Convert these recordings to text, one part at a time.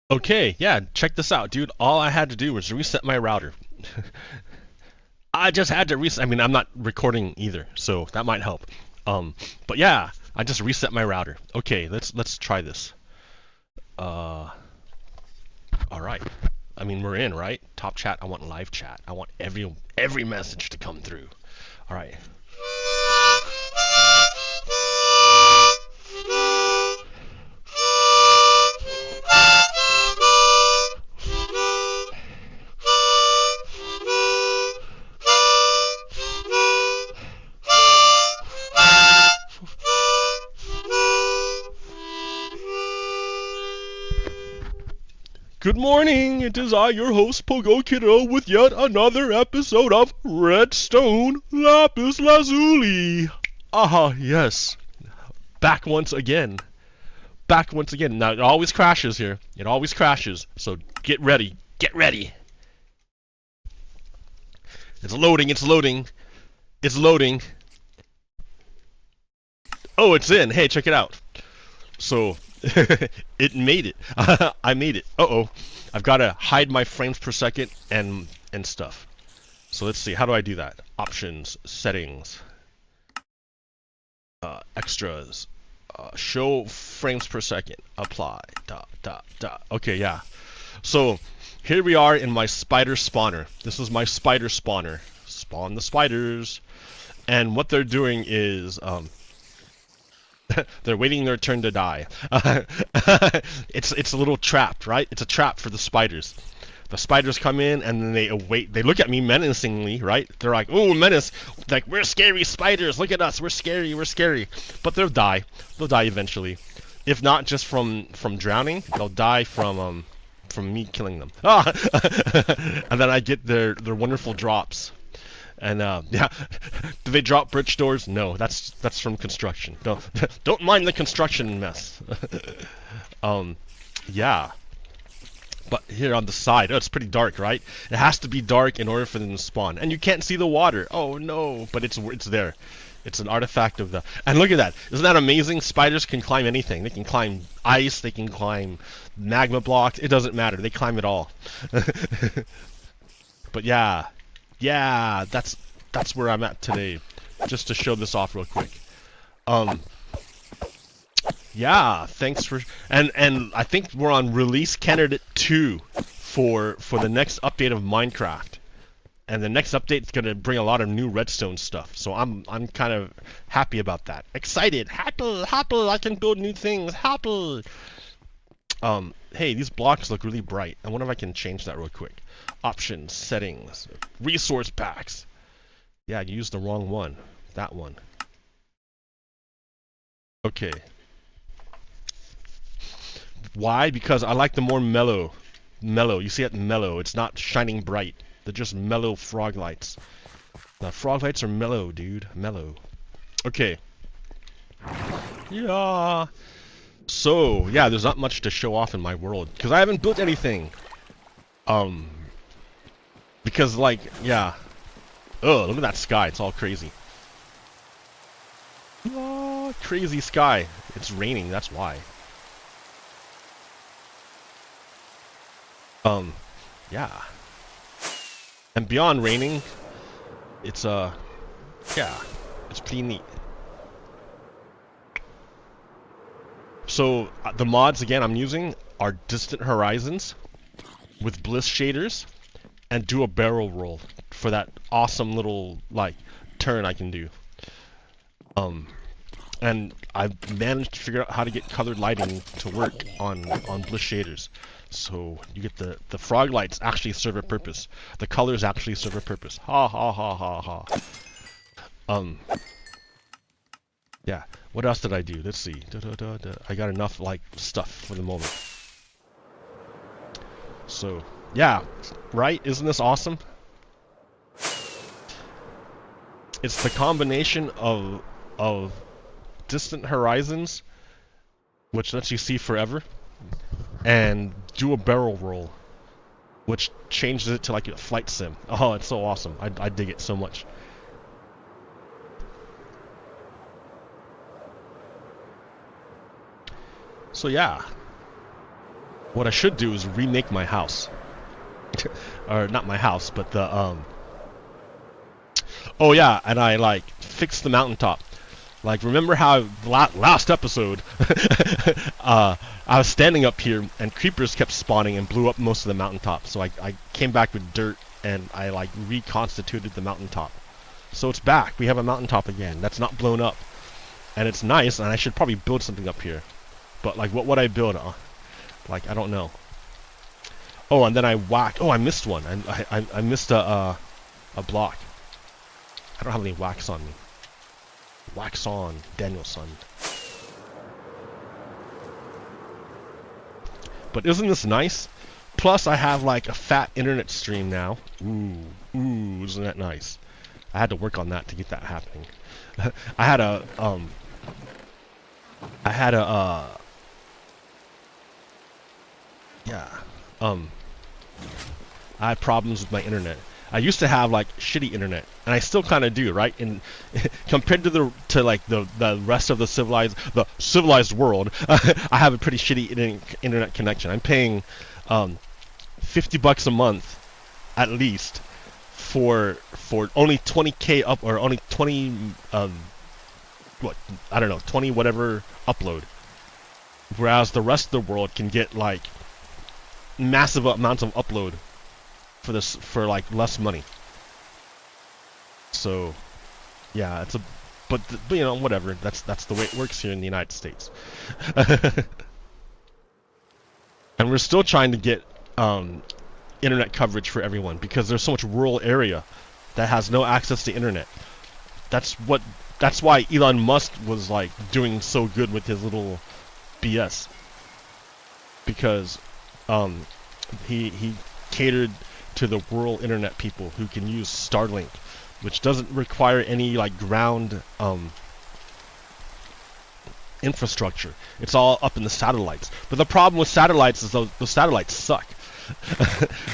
Okay, yeah, check this out, dude. All I had to do was reset my router. I just had to reset. I mean, I'm not recording either, so that might help. But yeah, I just reset my router. Okay, let's try this. All right. I mean, we're in, right? Top chat. I want live chat. I want every message to come through. All right. Good morning, it is I, your host, Pogo Kiddo, with yet another episode of Redstone Lapis Lazuli. Ah, yes. Back once again. Back once again. Now, it always crashes here. It always crashes. So get ready. Get ready. It's loading. It's loading. It's loading. Oh, it's in. Hey, check it out. So, it made it. I made it. Uh-oh. I've got to hide my frames per second and stuff. So let's see. How do I do that? Options, settings, extras, show frames per second, apply, dot, dot, dot. Okay, yeah. So here we are in my spider spawner. This is my spider spawner. Spawn the spiders. And what they're doing is, they're waiting their turn to die. It's a little trap, right? It's a trap for the spiders. The spiders come in and then they await. They look at me menacingly, right? They're like, "Ooh, menace! Like we're scary spiders. Look at us. We're scary. We're scary." But they'll die. They'll die eventually. If not just from drowning, they'll die from me killing them. Ah! And then I get their wonderful drops. And yeah, do they drop bridge doors? No, that's from construction. Don't mind the construction mess. Yeah. But here on the side, oh, it's pretty dark, right? It has to be dark in order for them to spawn, and you can't see the water. Oh no! But it's there. It's an artifact of the. And look at that! Isn't that amazing? Spiders can climb anything. They can climb ice. They can climb magma blocks. It doesn't matter. They climb it all. But yeah. Yeah, that's where I'm at today. Just to show this off real quick. Yeah, thanks for and I think we're on release candidate 2 for the next update of Minecraft. And the next update is gonna bring a lot of new redstone stuff. So I'm kind of happy about that. Excited, happy, I can build new things, happy. Hey, these blocks look really bright. I wonder if I can change that real quick. Options, settings, resource packs. Yeah, you used the wrong one. That one. Okay. Why? Because I like the more mellow. Mellow. You see it mellow. It's not shining bright. They're just mellow frog lights. The frog lights are mellow, dude. Mellow. Okay. Yeah. So, yeah, there's not much to show off in my world. Because I haven't built anything. Because, like, yeah. Oh, look at that sky. It's all crazy. Oh, crazy sky. It's raining, that's why. Yeah. And beyond raining, it's, yeah, it's pretty neat. So, the mods, again, I'm using are Distant Horizons with Bliss shaders and do a barrel roll for that awesome little, like, turn I can do. And I've managed to figure out how to get colored lighting to work on Bliss shaders. So you get the frog lights actually serve a purpose. The colors actually serve a purpose. Ha ha ha ha ha. Yeah. What else did I do? Let's see. I got enough like stuff for the moment. So yeah, right? Isn't this awesome? It's the combination of Distant Horizons, which lets you see forever, and do a barrel roll, which changes it to like a flight sim. Oh, it's so awesome. I dig it so much. So yeah. What I should do is remake my house. Or not my house, but the oh yeah, and I like fixed the mountaintop. Like, remember how last episode I was standing up here and creepers kept spawning and blew up most of the mountaintop. So I came back with dirt and I like reconstituted the mountaintop. So it's back. We have a mountaintop again. That's not blown up. And it's nice, and I should probably build something up here. But like, what would I build? Like, I don't know. Oh, and then I whacked. Oh, I missed one. I missed a block. I don't have any wax on me. Wax on, Danielson. But isn't this nice? Plus, I have like a fat internet stream now. Ooh, isn't that nice? I had to work on that to get that happening. I had a I had problems with my internet. I used to have like shitty internet, and I still kind of do, right? And compared to the rest of the civilized world, I have a pretty shitty internet connection. I'm paying $50 a month at least for only 20k up, or only 20 what, I don't know, 20 whatever upload, whereas the rest of the world can get like massive amounts of upload for like less money. So yeah, but you know, whatever, that's the way it works here in the United States. And we're still trying to get internet coverage for everyone, because there's so much rural area that has no access to internet. That's why Elon Musk was like doing so good with his little BS, because he catered to the rural internet people who can use Starlink, which doesn't require any like ground infrastructure. It's all up in the satellites. But the problem with satellites is those satellites suck.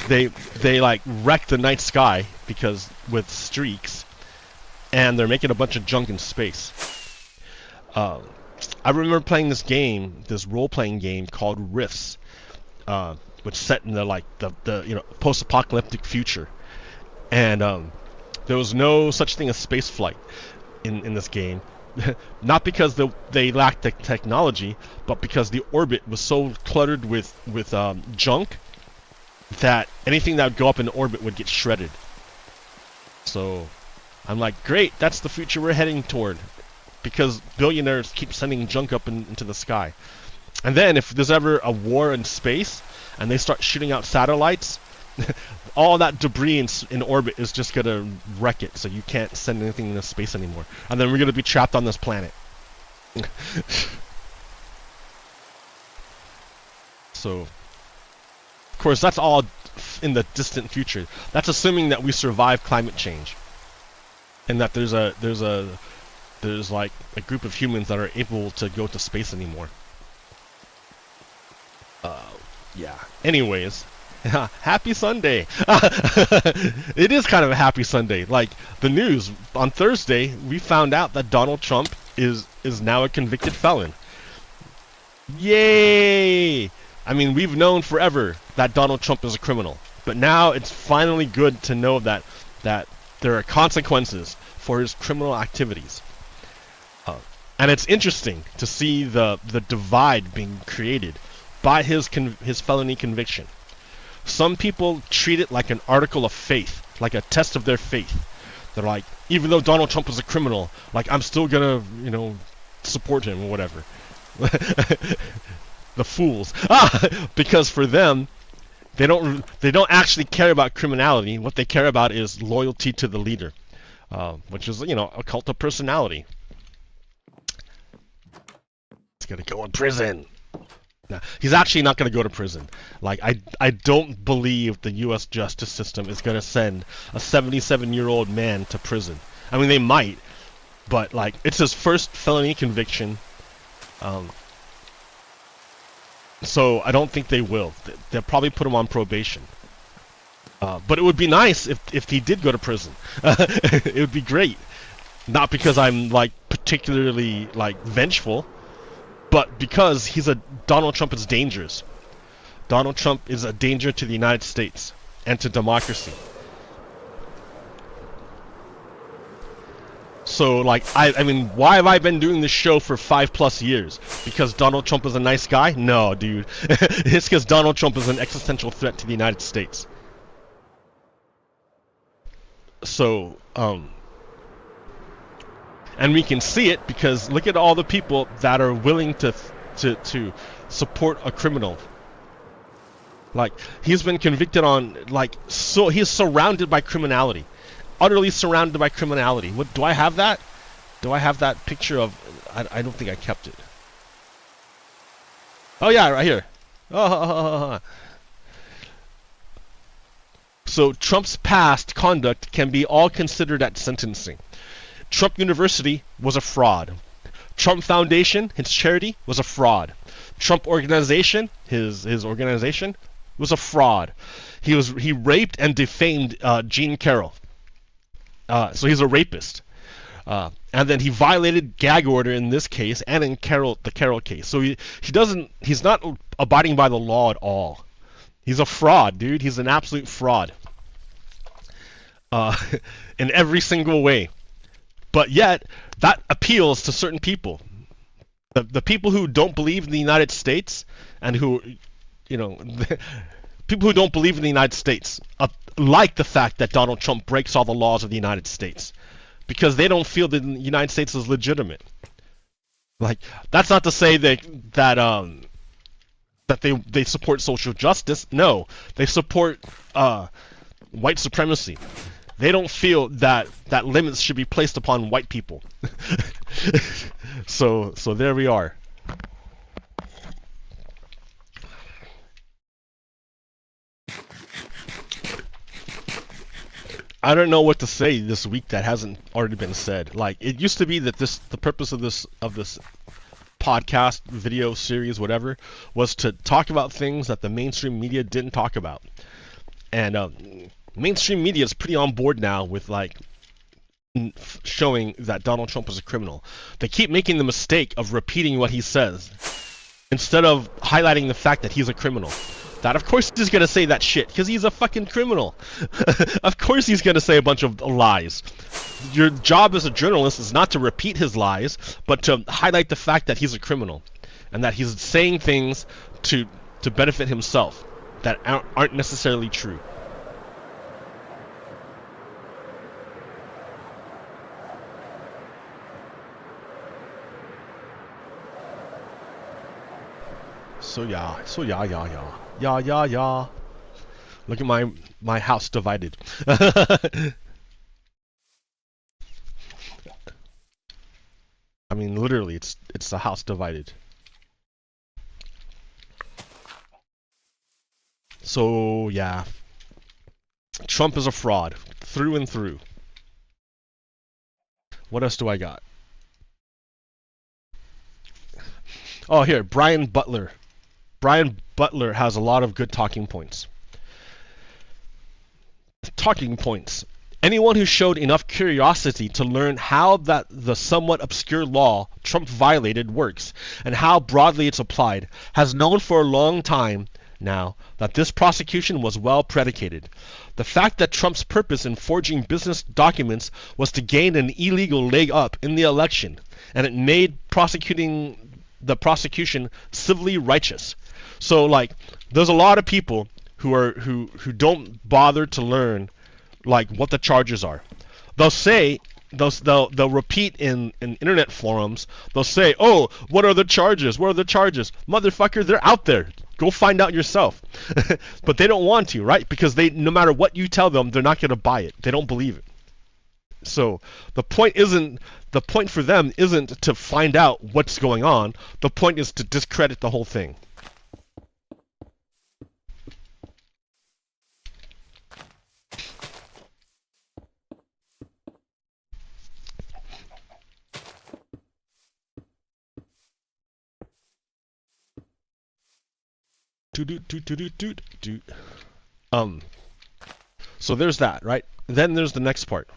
they like wreck the night sky because with streaks, and they're making a bunch of junk in space. I remember playing this game, this role-playing game called Rifts, which set in the you know, post-apocalyptic future, and there was no such thing as space flight in this game. Not because they lacked the technology, but because the orbit was so cluttered with junk that anything that would go up in orbit would get shredded. So I'm like, great, that's the future we're heading toward, because billionaires keep sending junk up into the sky. And then if there's ever a war in space and they start shooting out satellites, all that debris in orbit is just gonna wreck it, so you can't send anything into space anymore. And then we're gonna be trapped on this planet. So, of course, that's all in the distant future. That's assuming that we survive climate change, and that there's like a group of humans that are able to go to space anymore. Yeah. Anyways. Happy Sunday. It is kind of a happy Sunday. Like, the news on Thursday, we found out that Donald Trump is now a convicted felon. Yay! I mean, we've known forever that Donald Trump is a criminal, but now it's finally good to know that there are consequences for his criminal activities. And it's interesting to see the divide being created by his felony conviction. Some people treat it like an article of faith, like a test of their faith. They're like, even though Donald Trump is a criminal, like, I'm still gonna, you know, support him or whatever. The fools. Because for them, they don't actually care about criminality. What they care about is loyalty to the leader, which is, you know, a cult of personality. He's gonna go in prison. Now, he's actually not going to go to prison. Like, I don't believe the U.S. justice system is going to send a 77-year-old man to prison. I mean, they might, but like, it's his first felony conviction. So I don't think they will. They'll probably put him on probation. But it would be nice if he did go to prison. It would be great. Not because I'm like particularly like vengeful, but because Donald Trump is dangerous. Donald Trump is a danger to the United States and to democracy. So, like, I mean, why have I been doing this show for 5+ years? Because Donald Trump is a nice guy? No, dude. It's because Donald Trump is an existential threat to the United States. So, and we can see it because look at all the people that are willing to support a criminal. Like, he's been convicted on, like, so he's surrounded by criminality. Utterly surrounded by criminality. What do I have that? Do I have that picture of? I don't think I kept it. Oh yeah, right here. Oh. So Trump's past conduct can be all considered at sentencing. Trump University was a fraud. Trump Foundation, his charity, was a fraud. Trump Organization, his organization, was a fraud. He raped and defamed Jean Carroll. So he's a rapist. And then he violated gag order in this case and in the Carroll case. So he's not abiding by the law at all. He's a fraud, dude. He's an absolute fraud. In every single way. But yet, that appeals to certain people. The people who don't believe in the United States and who, you know, people who don't believe in the United States like the fact that Donald Trump breaks all the laws of the United States because they don't feel that the United States is legitimate. Like, that's not to say that they support social justice. No, they support white supremacy. They don't feel that limits should be placed upon white people. So there we are. I don't know what to say this week that hasn't already been said. Like, it used to be that the purpose of this podcast, video series, whatever, was to talk about things that the mainstream media didn't talk about. And mainstream media is pretty on board now with, like, showing that Donald Trump is a criminal. They keep making the mistake of repeating what he says instead of highlighting the fact that he's a criminal. That of course he's gonna say that shit because he's a fucking criminal. Of course he's gonna say a bunch of lies. Your job as a journalist is not to repeat his lies, but to highlight the fact that he's a criminal and that he's saying things to benefit himself that aren't necessarily true. So yeah. Look at my house divided. I mean, literally, it's a house divided. So yeah, Trump is a fraud through and through. What else do I got? Oh, here, Brian Butler. Brian Butler has a lot of good talking points. Talking points. Anyone who showed enough curiosity to learn how that the somewhat obscure law Trump violated works and how broadly it's applied has known for a long time now that this prosecution was well predicated. The fact that Trump's purpose in forging business documents was to gain an illegal leg up in the election, and it made the prosecution civilly righteous. So, like, there's a lot of people who don't bother to learn, like, what the charges are. They'll say they'll repeat in internet forums. They'll say, "Oh, what are the charges? What are the charges?" Motherfucker, they're out there. Go find out yourself. But they don't want to, right? Because no matter what you tell them, they're not going to buy it. They don't believe it. So the point for them isn't to find out what's going on. The point is to discredit the whole thing. So there's that, right? Then there's the next part.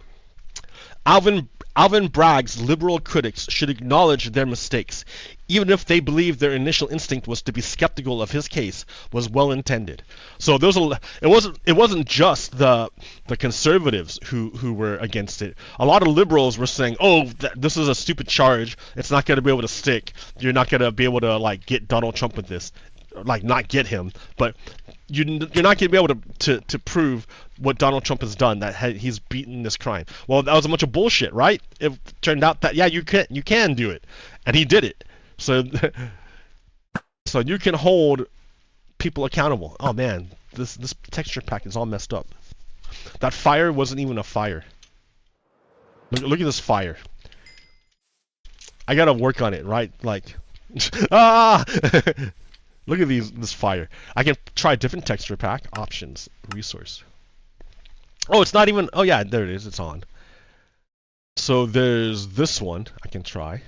Alvin Alvin Bragg's liberal critics should acknowledge their mistakes, even if they believe their initial instinct was to be skeptical of his case was well intended. So it wasn't just the conservatives who were against it. A lot of liberals were saying, "Oh, this is a stupid charge. It's not going to be able to stick. You're not going to be able to like get Donald Trump with this, like not get him, but you're not going to be able to prove what Donald Trump has done, that he's beaten this crime." Well, that was a bunch of bullshit, right? It turned out that yeah, you can do it, and he did it. So you can hold people accountable. Oh man, this texture pack is all messed up. That fire wasn't even a fire. Look at this fire. I gotta work on it, right? Like, ah! Look at this fire. I can try a different texture pack. Options, resource. Oh, it's not even. Oh yeah, there it is. It's on. So there's this one I can try.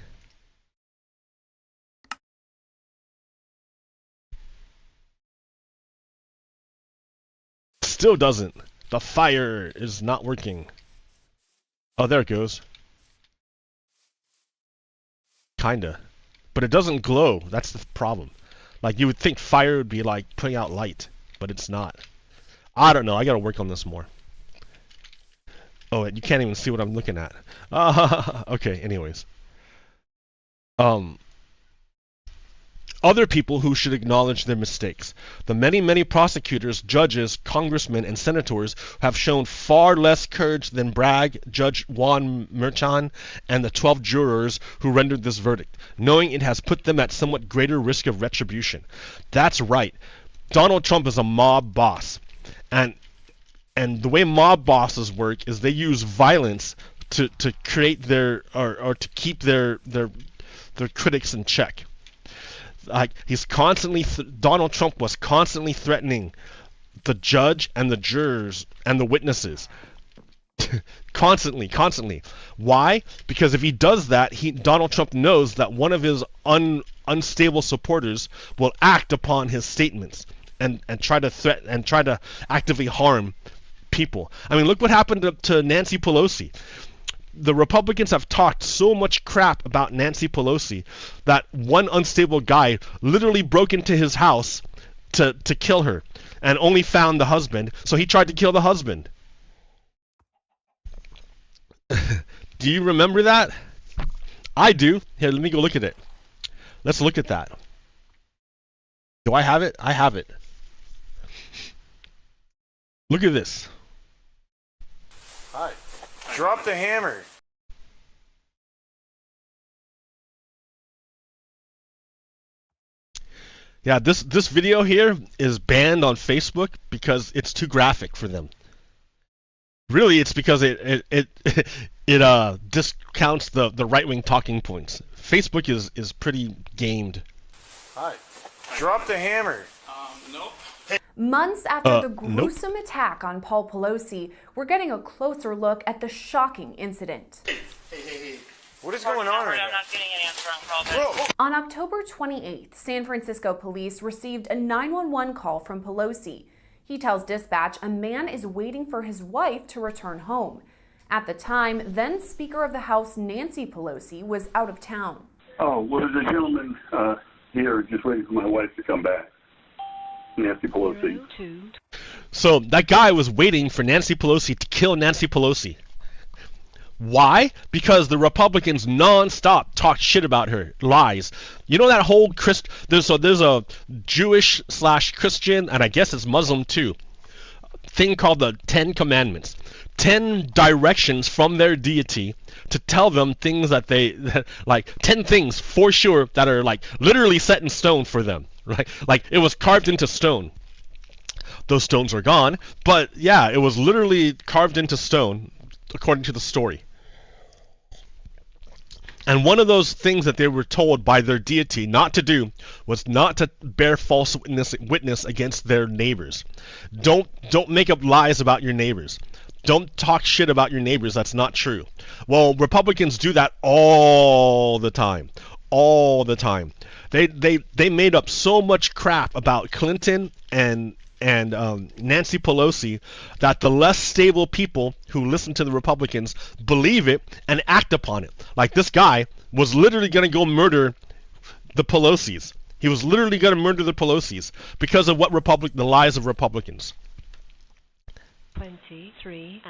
Still doesn't. The fire is not working. Oh, there it goes. Kinda. But it doesn't glow. That's the problem. Like, you would think fire would be like putting out light, but it's not. I don't know. I gotta work on this more. Oh, you can't even see what I'm looking at. Okay, anyways. Other people who should acknowledge their mistakes. The many prosecutors, judges, congressmen, and senators have shown far less courage than Bragg, Judge Juan Merchan, and the 12 jurors who rendered this verdict, knowing it has put them at somewhat greater risk of retribution. That's right. Donald Trump is a mob boss. And the way mob bosses work is they use violence to create their or to keep their critics in check. Like, he's constantly Donald Trump was constantly threatening the judge and the jurors and the witnesses. constantly. Why? Because if he does that, Donald Trump knows that one of his unstable supporters will act upon his statements and try to actively harm people. I mean, look what happened to Nancy Pelosi. The Republicans have talked so much crap about Nancy Pelosi that one unstable guy literally broke into his house to kill her and only found the husband, so he tried to kill the husband. Do you remember that? I do. Here, let me go look at it. Let's look at that. Do I have it? I have it. Look at this. Hi. Drop the hammer. Yeah, this video here is banned on Facebook because it's too graphic for them. Really, it's because it discounts the right-wing talking points. Facebook is pretty gamed. Hi. Drop the hammer. Nope. Months after the gruesome attack on Paul Pelosi, we're getting a closer look at the shocking incident. Hey. What is going on right now? I'm not getting an answer on call. On October 28th, San Francisco police received a 911 call from Pelosi. He tells dispatch a man is waiting for his wife to return home. At the time, then Speaker of the House Nancy Pelosi was out of town. Oh, well, there's a gentleman here just waiting for my wife to come back. Nancy Pelosi. So that guy was waiting for Nancy Pelosi to kill Nancy Pelosi. Why? Because the Republicans non-stop talk shit about her, lies. You know that whole there's a Jewish/Christian, and I guess it's Muslim too, thing called the 10 Commandments. 10 directions from their deity to tell them things like 10 things for sure that are like literally set in stone for them, right? Like it was carved into stone. Those stones are gone, but yeah, it was literally carved into stone according to the story. And one of those things that they were told by their deity not to do was not to bear false witness against their neighbors. Don't make up lies about your neighbors. Don't talk shit about your neighbors. That's not true. Well, Republicans do that all the time. All the time. They made up so much crap about Clinton and Nancy Pelosi that the less stable people who listen to the Republicans believe it and act upon it. Like this guy was literally going to go murder the Pelosi's. He was literally going to murder the Pelosi's because of the lies of Republicans. 23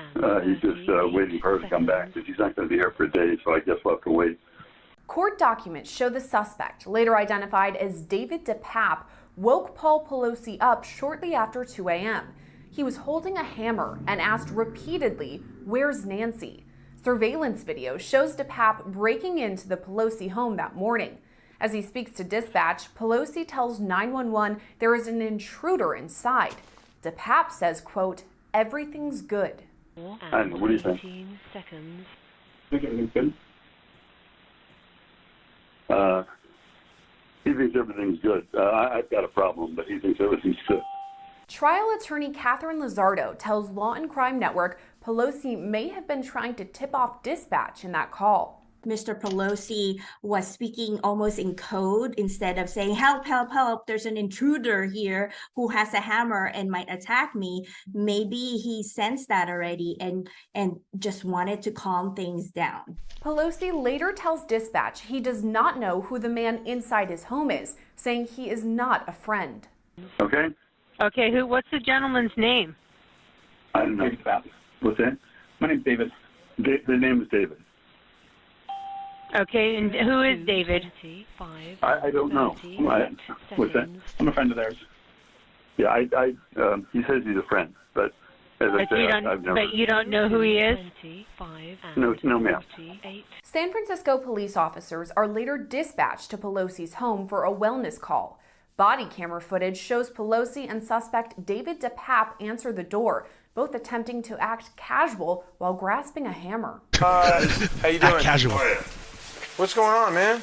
He's just waiting for her to come back because she's not going to be here for a day, so I guess we'll have to wait. Court documents show the suspect, later identified as David DePape, woke Paul Pelosi up shortly after 2 a.m. He was holding a hammer and asked repeatedly, "Where's Nancy?" Surveillance video shows DePape breaking into the Pelosi home that morning. As he speaks to dispatch, Pelosi tells 911 there is an intruder inside. DePape says, quote, "Everything's good." And what do you think? Seconds. I think everything's good. He thinks everything's good. I've got a problem, but he thinks everything's good. Trial attorney Catherine Lizardo tells Law and Crime Network Pelosi may have been trying to tip off dispatch in that call. Mr. Pelosi was speaking almost in code instead of saying, "Help, help, help, there's an intruder here who has a hammer and might attack me." Maybe he sensed that already and just wanted to calm things down. Pelosi later tells dispatch he does not know who the man inside his home is, saying he is not a friend. Okay? Okay, what's the gentleman's name? I don't know. What's that? My name's David. The name is David. Okay, and who is David? I don't know. What's that? I'm a friend of theirs. Yeah, he says he's a friend, but as I say, I've never. But you don't know who he is? No, ma'am. San Francisco police officers are later dispatched to Pelosi's home for a wellness call. Body camera footage shows Pelosi and suspect David DePape answer the door, both attempting to act casual while grasping a hammer. How you doing? Casual. What's going on, man?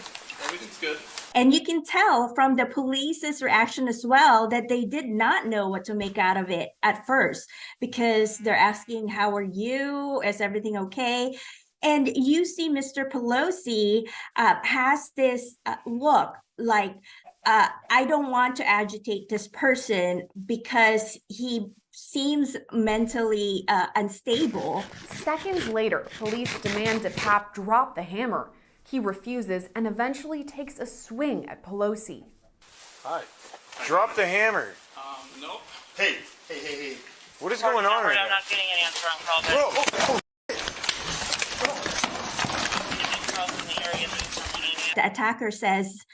Everything's good. And you can tell from the police's reaction as well that they did not know what to make out of it at first, because they're asking, "How are you? Is everything okay?" And you see Mr. Pelosi has this look like, I don't want to agitate this person because he seems mentally unstable. Seconds later, police demand DePape drop the hammer. He refuses and eventually takes a swing at Pelosi. Hi. Drop the hammer. Nope. Hey. What is going on right I'm now? not getting an answer on call back. Bro, The attacker says,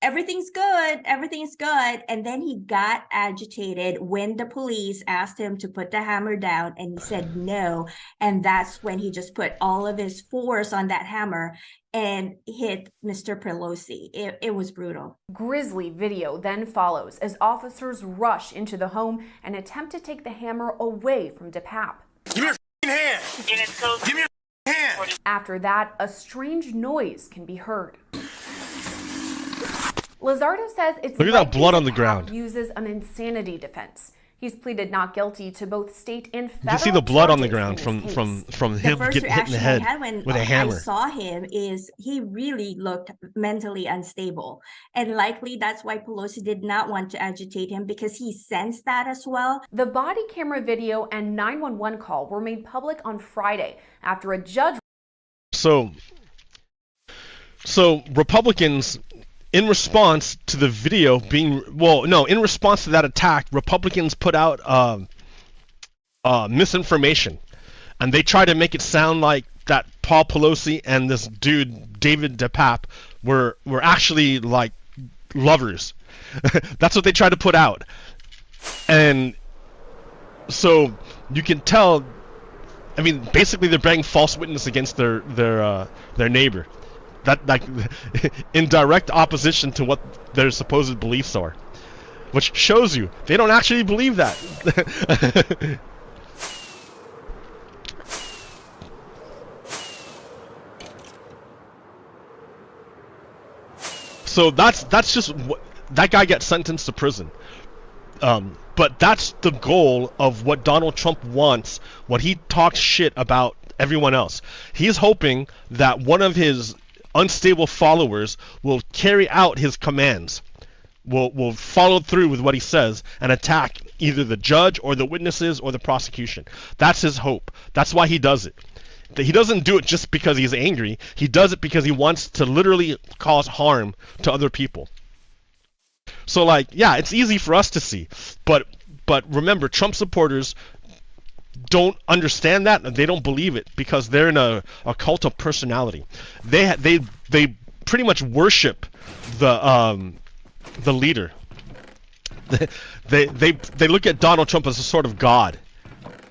everything's good, and then he got agitated when the police asked him to put the hammer down, and he said no, and that's when he just put all of his force on that hammer and hit Mr. Pelosi. It was brutal. Grisly video then follows as officers rush into the home and attempt to take the hammer away from DePape. give me your hand. Give me your hand. After that, a strange noise can be heard. Lizardo says it's Look at that likely blood on the DePape ground. uses an insanity defense. He's pleaded not guilty to both state and federal You can see the blood on the charges ground in this from case. him First getting hit in the reaction head I had when with a hammer. I saw him is he really looked mentally unstable. And likely that's why Pelosi did not want to agitate him, because he sensed that as well. The body camera video and 911 call were made public on Friday after a judge. So Republicans, in response to the video being, in response to that attack, Republicans put out misinformation, and they tried to make it sound like that Paul Pelosi and this dude David DePape were actually like lovers. That's what they tried to put out, and so you can tell. I mean, basically, they're bearing false witness against their neighbor. That, like, in direct opposition to what their supposed beliefs are, which shows you they don't actually believe that. So that's just that guy gets sentenced to prison. But that's the goal of what Donald Trump wants when he talks shit about everyone else. He's hoping that one of his unstable followers will carry out his commands. will follow through with what he says and attack either the judge or the witnesses or the prosecution. That's his hope. That's why he does it. He doesn't do it just because he's angry. He does it because he wants to literally cause harm to other people. So like, yeah, it's easy for us to see, but remember, Trump supporters don't understand that, and they don't believe it because they're in a cult of personality. They pretty much worship the leader. They look at Donald Trump as a sort of god.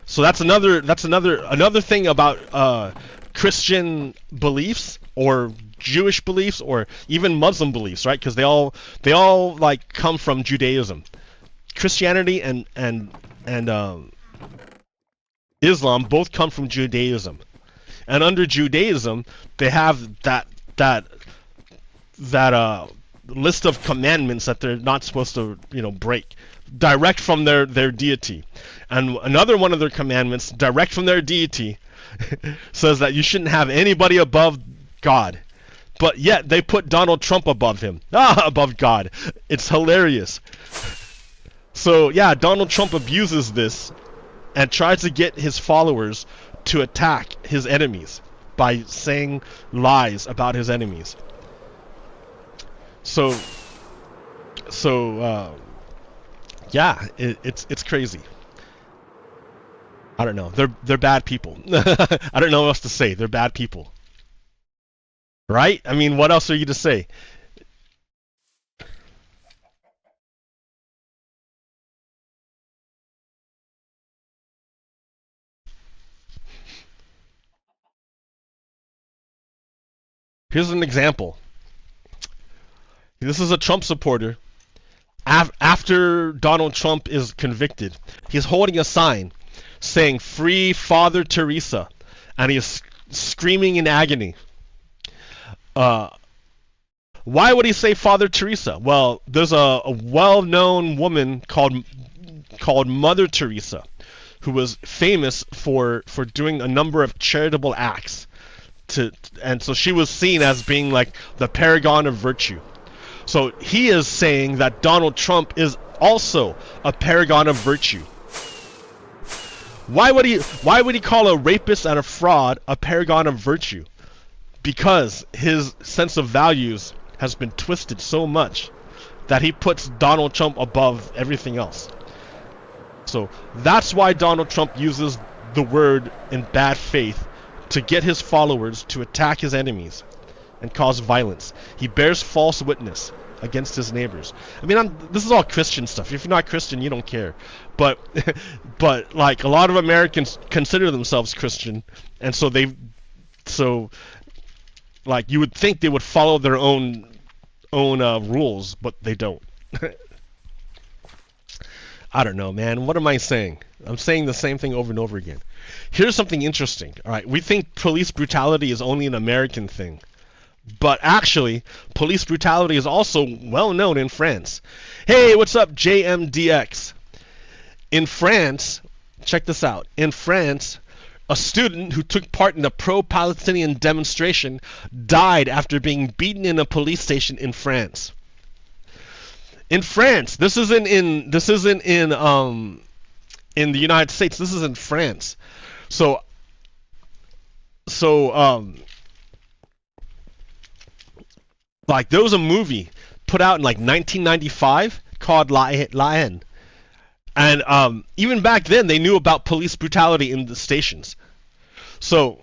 So that's another thing about Christian beliefs or Jewish beliefs or even Muslim beliefs, right? Because they all like come from Judaism. Christianity and Islam both come from Judaism, and under Judaism they have that list of commandments that they're not supposed to break, direct from their deity. And another one of their commandments, direct from their deity, says that you shouldn't have anybody above God. But yet they put Donald Trump above him, above God. It's hilarious. So yeah, Donald Trump abuses this and tries to get his followers to attack his enemies by saying lies about his enemies. So yeah, it's crazy. I don't know. They're bad people. I don't know what else to say. They're bad people. Right? I mean, what else are you to say? Here's an example. This is a Trump supporter. After Donald Trump is convicted, he's holding a sign saying "Free Father Teresa," and he is screaming in agony. Why would he say Father Teresa? Well, there's a well-known woman called Mother Teresa, who was famous for doing a number of charitable acts. And so she was seen as being like the paragon of virtue. So he is saying that Donald Trump is also a paragon of virtue. Why would he call a rapist and a fraud a paragon of virtue? Because his sense of values has been twisted so much that he puts Donald Trump above everything else. So that's why Donald Trump uses the word in bad faith to get his followers to attack his enemies and cause violence. He bears false witness against his neighbors. I mean, this is all Christian stuff. If you're not Christian, you don't care. But like a lot of Americans consider themselves Christian, and so like you would think they would follow their own rules, but they don't. I don't know, man. What am I saying? I'm saying the same thing over and over again. Here's something interesting. All right, we think police brutality is only an American thing, but actually, police brutality is also well known in France. Hey, what's up, JMDX? In France, check this out. In France, a student who took part in a pro-Palestinian demonstration died after being beaten in a police station in France. In France, this isn't in the United States. This is in France. So like there was a movie put out in like 1995 called La Haine. And even back then they knew about police brutality in the stations. So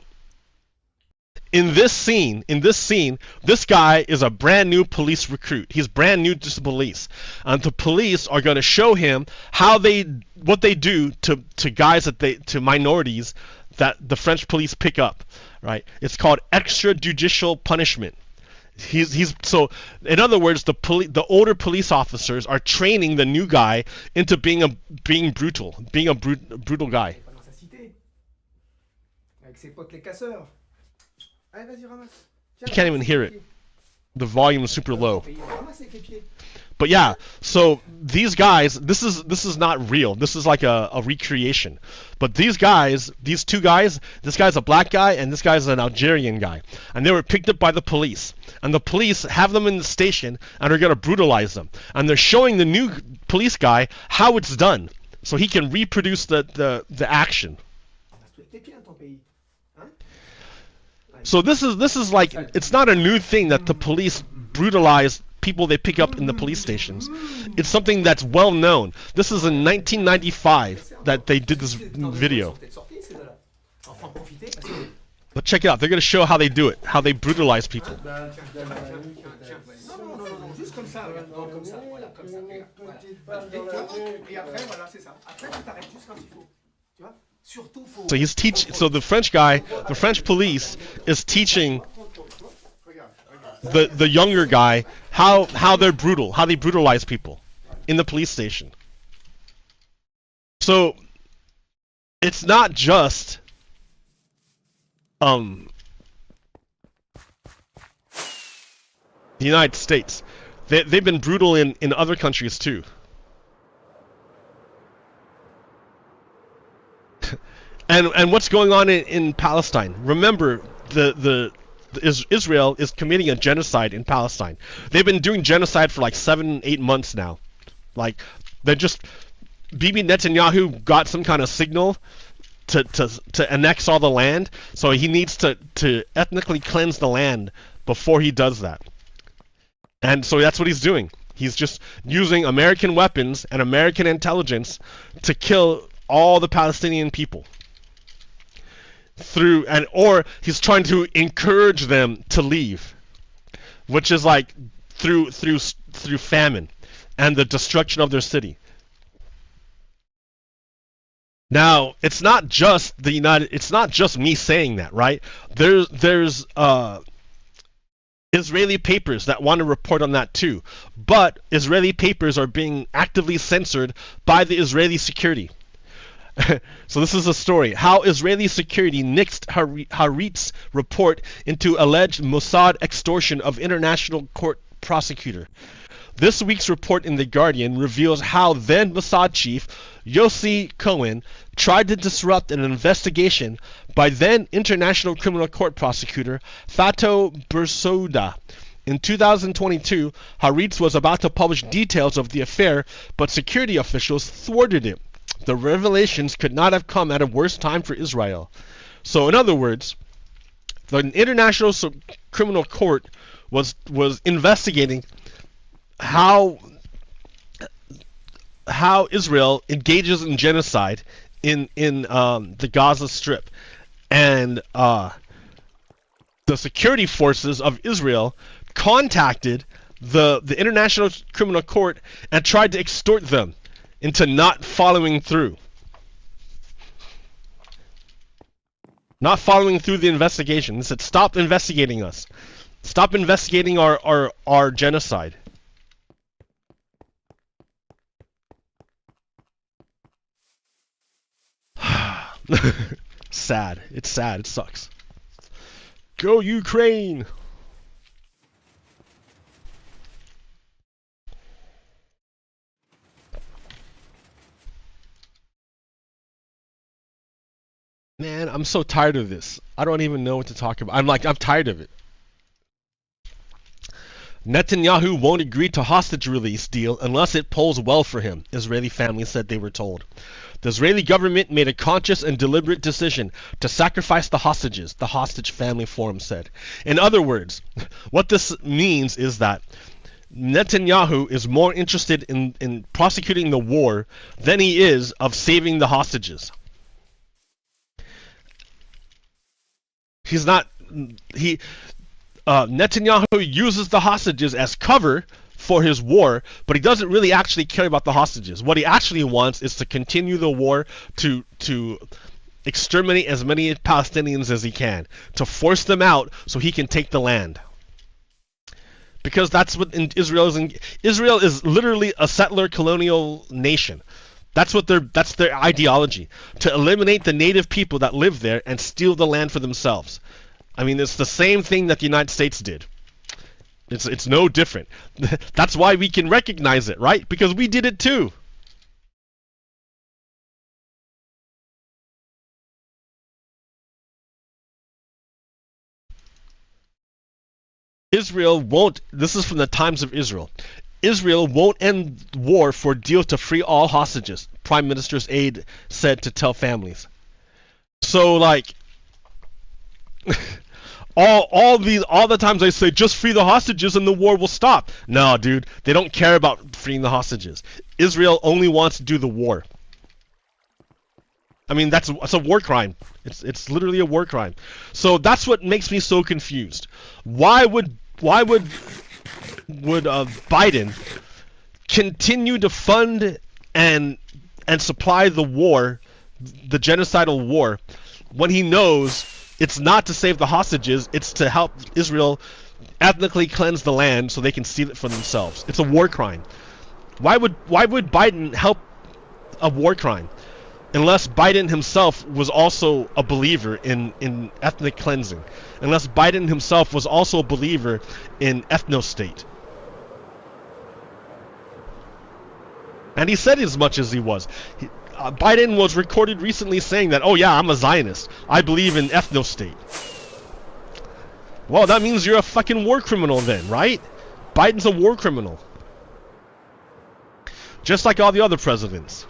in this scene, this guy is a brand new police recruit. He's brand new to the police, and the police are going to show him what they do to guys to minorities that the French police pick up. Right? It's called extrajudicial punishment. So in other words, the older police officers are training the new guy into being a brutal guy. You can't even hear it. The volume is super low. But yeah, so these guys, this is not real. This is like a recreation. But these guys, these two guys, this guy's a black guy and this guy's an Algerian guy, and they were picked up by the police. And the police have them in the station and are gonna brutalize them. And they're showing the new police guy how it's done, so he can reproduce the action. So this is like, it's not a new thing that the police brutalize people they pick up in the police stations. It's something that's well known. This is in 1995 that they did this video. But check it out. They're going to show how they do it, how they brutalize people. So he's teaching. So the French guy, the French police, is teaching the younger guy how they're brutal, how they brutalize people in the police station. So it's not just the United States. They've been brutal in other countries too. And what's going on in Palestine? Remember, Israel is committing a genocide in Palestine. They've been doing genocide for like 7-8 months now. Like, they're just, Bibi Netanyahu got some kind of signal to annex all the land, so he needs to ethnically cleanse the land before he does that. And so that's what he's doing. He's just using American weapons and American intelligence to kill all the Palestinian people. Or he's trying to encourage them to leave, which is like through famine and the destruction of their city. Now, it's not just it's not just me saying that, right? There's Israeli papers that want to report on that too, but Israeli papers are being actively censored by the Israeli security. So this is a story. How Israeli security nixed Haaretz's report into alleged Mossad extortion of international court prosecutor. This week's report in The Guardian reveals how then Mossad chief Yossi Cohen tried to disrupt an investigation by then International Criminal Court prosecutor Fatou Bensouda. In 2022, Haaretz was about to publish details of the affair, but security officials thwarted it. The revelations could not have come at a worse time for Israel. So, in other words, the International Criminal Court was investigating how Israel engages in genocide in the Gaza Strip, and the security forces of Israel contacted the International Criminal Court and tried to extort them into not following through. Not following through the investigation. They said, stop investigating us. Stop investigating our genocide. Sad. It's sad. It sucks. Go Ukraine! Man, I'm so tired of this. I don't even know what to talk about. I'm tired of it. Netanyahu won't agree to hostage release deal unless it polls well for him, Israeli families said they were told. The Israeli government made a conscious and deliberate decision to sacrifice the hostages, the Hostage Family Forum said. In other words, what this means is that Netanyahu is more interested in prosecuting the war than he is of saving the hostages. Netanyahu uses the hostages as cover for his war, but he doesn't really actually care about the hostages. What he actually wants is to continue the war, to exterminate as many Palestinians as he can, to force them out so he can take the land. Because that's what Israel is. Israel is literally a settler colonial nation. That's their ideology, to eliminate the native people that live there and steal the land for themselves. I mean, it's the same thing that the United States did. It's no different. That's why we can recognize it, right? Because we did it too. Israel won't, this is from the Times of Israel. Israel won't end war for deal to free all hostages, Prime Minister's aide said to tell families. So like all the times they say just free the hostages and the war will stop. No, dude, they don't care about freeing the hostages. Israel only wants to do the war. I mean, that's a war crime. It's literally a war crime. So that's what makes me so confused. Why would Biden continue to fund and supply the war, the genocidal war, when he knows it's not to save the hostages, it's to help Israel ethnically cleanse the land so they can steal it for themselves? It's a war crime. Why would Biden help a war crime? Unless Biden himself was also a believer in ethnic cleansing. Unless Biden himself was also a believer in ethnostate. And he said as much as he was. Biden was recorded recently saying that, oh yeah, I'm a Zionist. I believe in ethnostate. Well, that means you're a fucking war criminal then, right? Biden's a war criminal. Just like all the other presidents.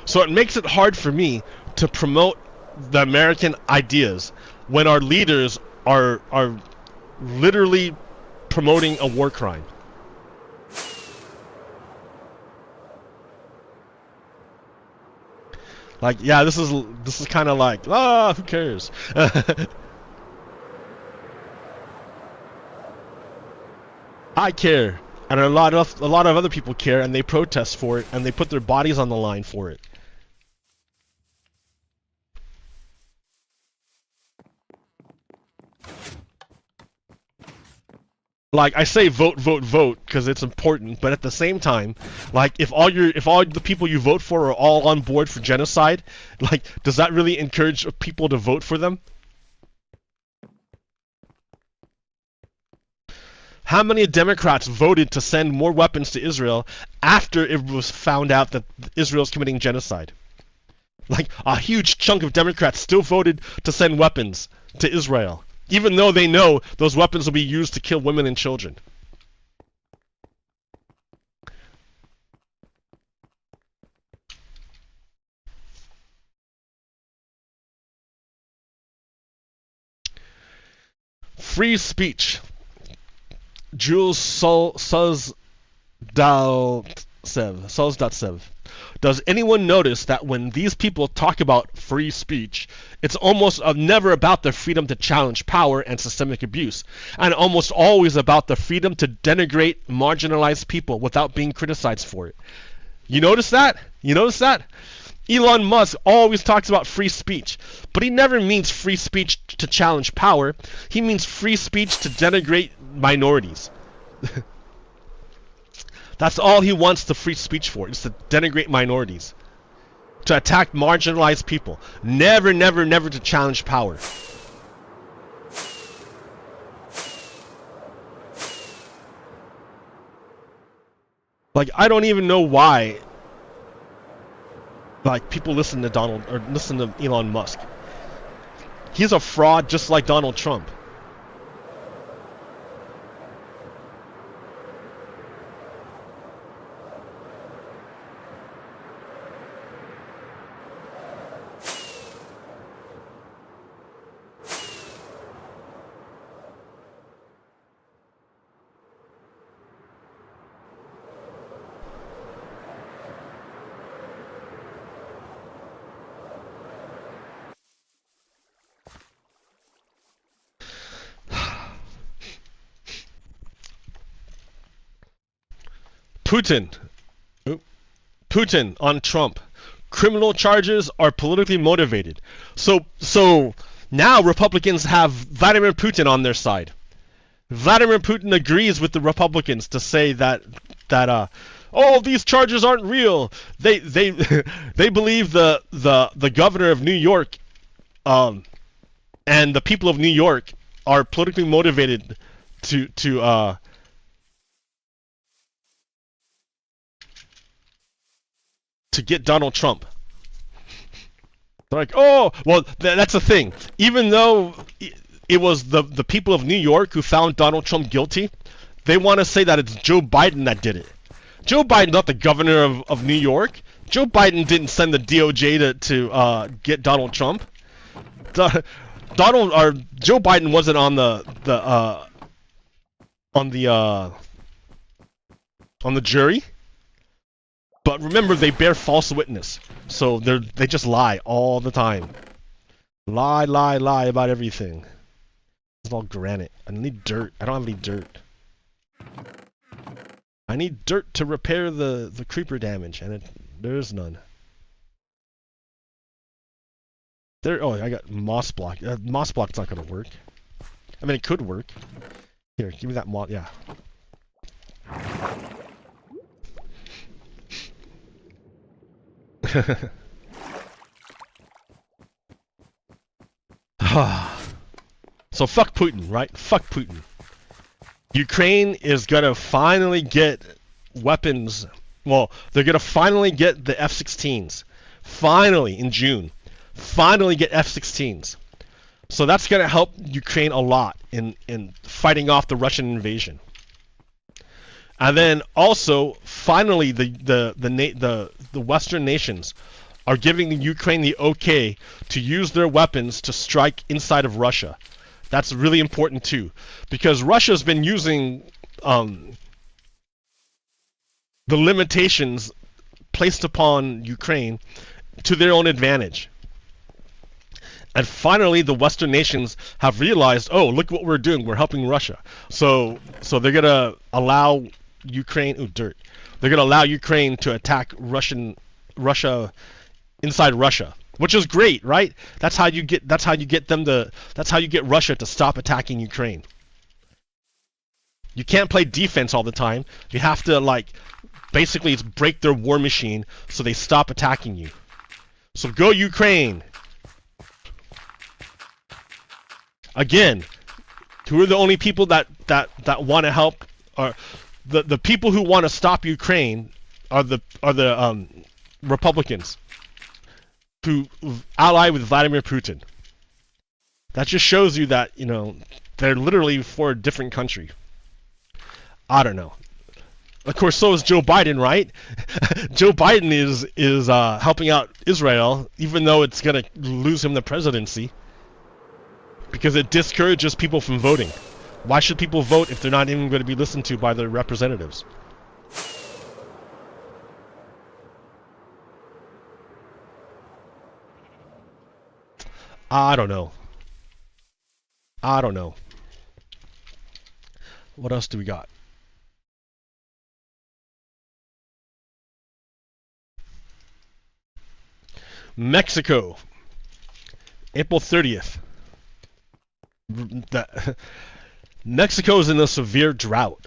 So it makes it hard for me to promote the American ideas when our leaders are literally promoting a war crime. Like, yeah, this is kind of like, who cares? I care, and a lot of other people care, and they protest for it, and they put their bodies on the line for it. Like, I say vote, vote, vote because it's important, but at the same time, like, if all the people you vote for are all on board for genocide, like, does that really encourage people to vote for them? How many Democrats voted to send more weapons to Israel after it was found out that Israel's committing genocide? Like, a huge chunk of Democrats still voted to send weapons to Israel, even though they know those weapons will be used to kill women and children. Free speech. Jules Sozdatsev. Does anyone notice that when these people talk about free speech, it's almost never about the freedom to challenge power and systemic abuse, and almost always about the freedom to denigrate marginalized people without being criticized for it? You notice that? You notice that? Elon Musk always talks about free speech, but he never means free speech to challenge power. He means free speech to denigrate minorities. That's all he wants the free speech for, is to denigrate minorities, to attack marginalized people. Never, never, never to challenge power. Like, I don't even know why, like, people listen to Elon Musk. He's a fraud just like Donald Trump. Putin on Trump. Criminal charges are politically motivated. So now Republicans have Vladimir Putin on their side. Vladimir Putin agrees with the Republicans to say that oh, these charges aren't real. They believe the governor of New York and the people of New York are politically motivated to get Donald Trump. They're like, oh, well, that's the thing. Even though it was the people of New York who found Donald Trump guilty, they want to say that it's Joe Biden that did it. Joe Biden's not the governor of New York. Joe Biden didn't send the DOJ to get Donald Trump. Joe Biden wasn't on the jury. But remember, they bear false witness, so they just lie all the time. Lie about everything. It's all granite. I need dirt. I don't have any dirt. I need dirt to repair the creeper damage, and there's none. Oh, I got moss block. Moss block's not gonna work. I mean, it could work. Here, give me that moss. Yeah. So fuck Putin, right? Fuck Putin. Ukraine is gonna finally get weapons. Well, they're gonna finally get the F-16s. Finally, in June. Finally get F-16s. So that's gonna help Ukraine a lot in fighting off the Russian invasion. And then also, finally, the Western nations are giving Ukraine the okay to use their weapons to strike inside of Russia. That's really important too, because Russia's been using the limitations placed upon Ukraine to their own advantage. And finally, the Western nations have realized, oh, look what we're doing. We're helping Russia. So they're gonna allow Ukraine. Ooh, dirt. They're gonna allow Ukraine to attack Russia inside Russia, which is great, right? That's how you get Russia to stop attacking Ukraine. You can't play defense all the time. You have to basically break their war machine so they stop attacking you. So go Ukraine. Again, who are the only people that want to help? Are the people who want to stop Ukraine are the Republicans who ally with Vladimir Putin. That just shows you that, they're literally for a different country. I don't know. Of course, so is Joe Biden, right? Joe Biden is helping out Israel, even though it's gonna lose him the presidency, because it discourages people from voting. Why should people vote if they're not even going to be listened to by their representatives? I don't know. What else do we got? Mexico, April 30th. Mexico's in a severe drought.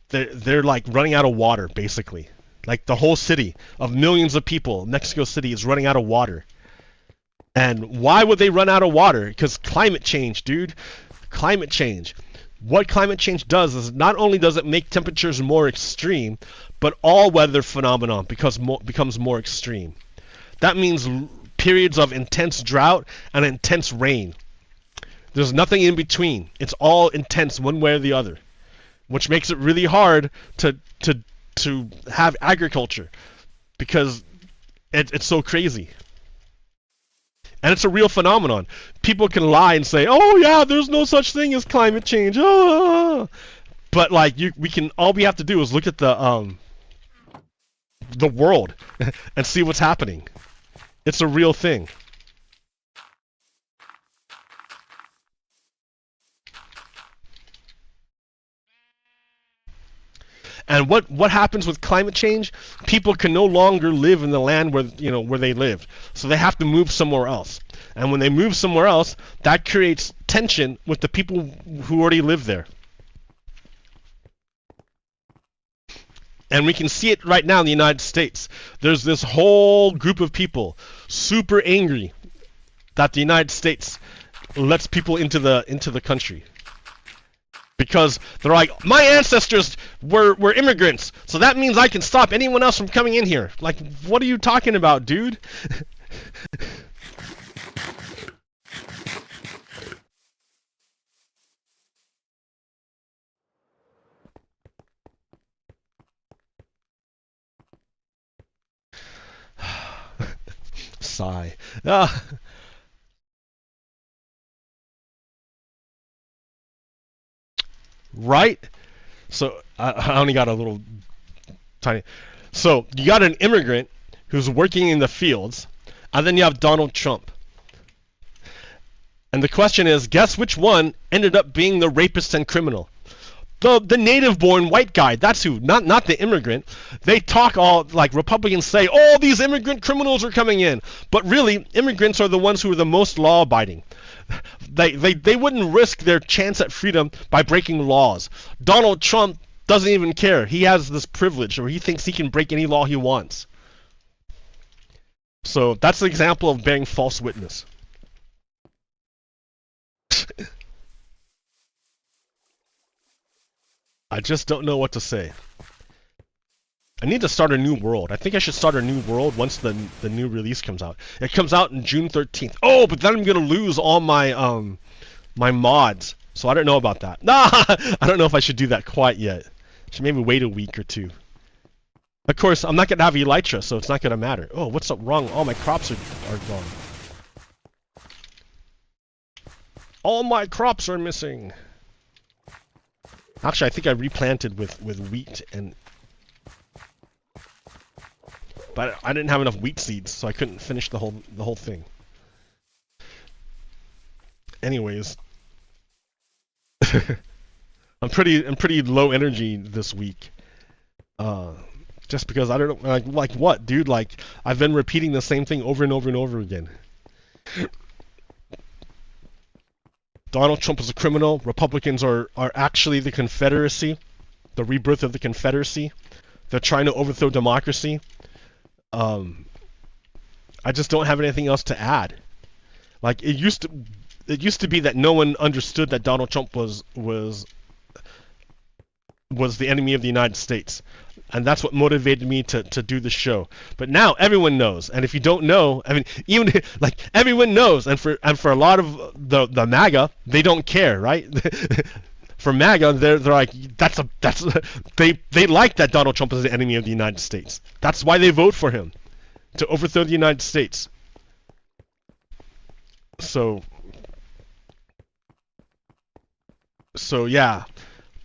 They're like running out of water, basically. Like the whole city of millions of people, Mexico City is running out of water. And why would they run out of water? Because climate change, dude. Climate change. What climate change does is not only does it make temperatures more extreme, but all weather phenomenon becomes more extreme. That means periods of intense drought and intense rain. There's nothing in between. It's all intense one way or the other, which makes it really hard to have agriculture because it's so crazy. And it's a real phenomenon. People can lie and say, "Oh yeah, there's no such thing as climate change." But all we have to do is look at the world and see what's happening. It's a real thing. And what happens with climate change? People can no longer live in the land where they lived, so they have to move somewhere else. And when they move somewhere else, that creates tension with the people who already live there. And we can see it right now in the United States. There's this whole group of people super angry that the United States lets people into the country. Because they're like, my ancestors were immigrants, so that means I can stop anyone else from coming in here. Like, what are you talking about, dude? Sigh. Right? So I only got a little tiny. So you got an immigrant who's working in the fields, and then you have Donald Trump. And the question is, guess which one ended up being the rapist and criminal? The native-born white guy. That's who, not the immigrant. They talk all like Republicans say, oh, these immigrant criminals are coming in, but really, immigrants are the ones who are the most law-abiding. They wouldn't risk their chance at freedom by breaking laws. Donald Trump doesn't even care. He has this privilege, or he thinks he can break any law he wants. So that's an example of bearing false witness. I just don't know what to say. I need to start a new world. I think I should start a new world once the new release comes out. It comes out on June 13th. Oh, but then I'm gonna lose all my my mods. So I don't know about that. Nah, I don't know if I should do that quite yet. Should maybe wait a week or two. Of course, I'm not gonna have Elytra, so it's not gonna matter. Oh, what's up wrong? All my crops are gone. All my crops are missing. Actually, I think I replanted with wheat and. But I didn't have enough wheat seeds, so I couldn't finish the whole thing. Anyways, I'm pretty low energy this week. Just because I don't know, like what, dude? Like I've been repeating the same thing over and over and over again. Donald Trump is a criminal. Republicans are actually the Confederacy, the rebirth of the Confederacy. They're trying to overthrow democracy. I just don't have anything else to add. Like it used to be that no one understood that Donald Trump was the enemy of the United States, and that's what motivated me to do the show. But now everyone knows, and if you don't know, I mean, even like everyone knows, and for a lot of the MAGA, they don't care, right? For MAGA, they're like they like that Donald Trump is the enemy of the United States. That's why they vote for him, to overthrow the United States. So yeah,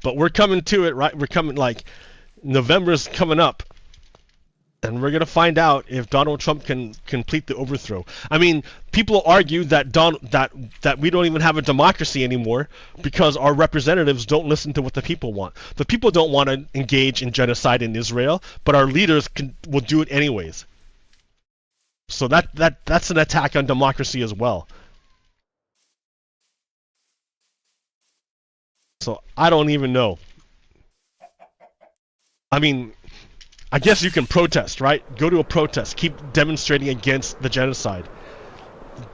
but we're coming to it, right? We're coming, like November's coming up, and we're gonna find out if Donald Trump can complete the overthrow. I mean, people argue that that we don't even have a democracy anymore because our representatives don't listen to what the people want. The people don't want to engage in genocide in Israel, but our leaders will do it anyways. So that's an attack on democracy as well. So I don't even know. I mean, I guess you can protest, right? Go to a protest. Keep demonstrating against the genocide.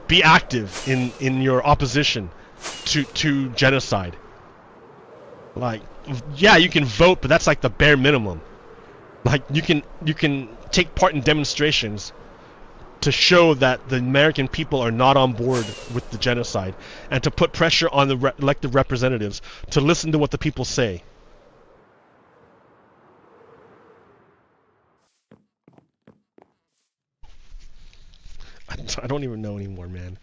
Be active in your opposition to genocide. Like, yeah, you can vote, but that's like the bare minimum. Like, you can take part in demonstrations to show that the American people are not on board with the genocide, and to put pressure on the elected representatives to listen to what the people say. I don't even know anymore, man.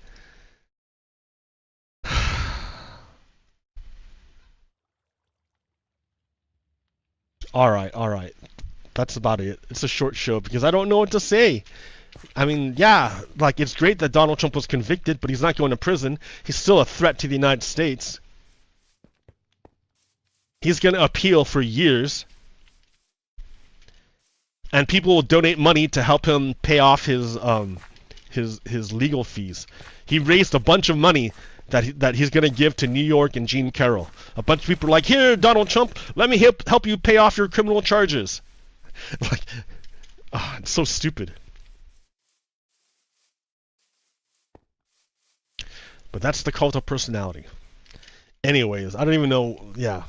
Alright. That's about it. It's a short show because I don't know what to say. I mean, yeah, like it's great that Donald Trump was convicted, but he's not going to prison. He's still a threat to the United States. He's going to appeal for years. And people will donate money to help him pay off his legal fees. He raised a bunch of money that he's going to give to New York and Jean Carroll. A bunch of people are like, here, Donald Trump, let me help you pay off your criminal charges. Like, it's so stupid. But that's the cult of personality. Anyways, I don't even know. Yeah.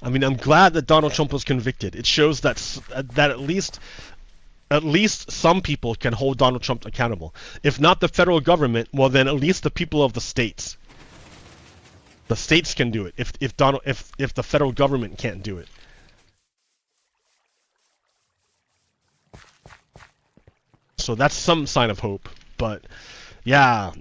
I mean, I'm glad that Donald Trump was convicted. It shows that that at least some people can hold Donald Trump accountable. If not the federal government, well then at least the people of the states. The states can do it. If the federal government can't do it. So that's some sign of hope. But yeah.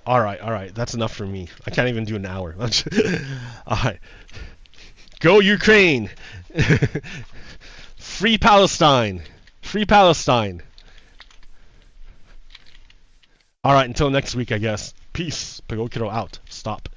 Alright, that's enough for me. I can't even do an hour. Alright. Go Ukraine! Free Palestine! Free Palestine! Alright, until next week, I guess. Peace. Pagokiro out. Stop.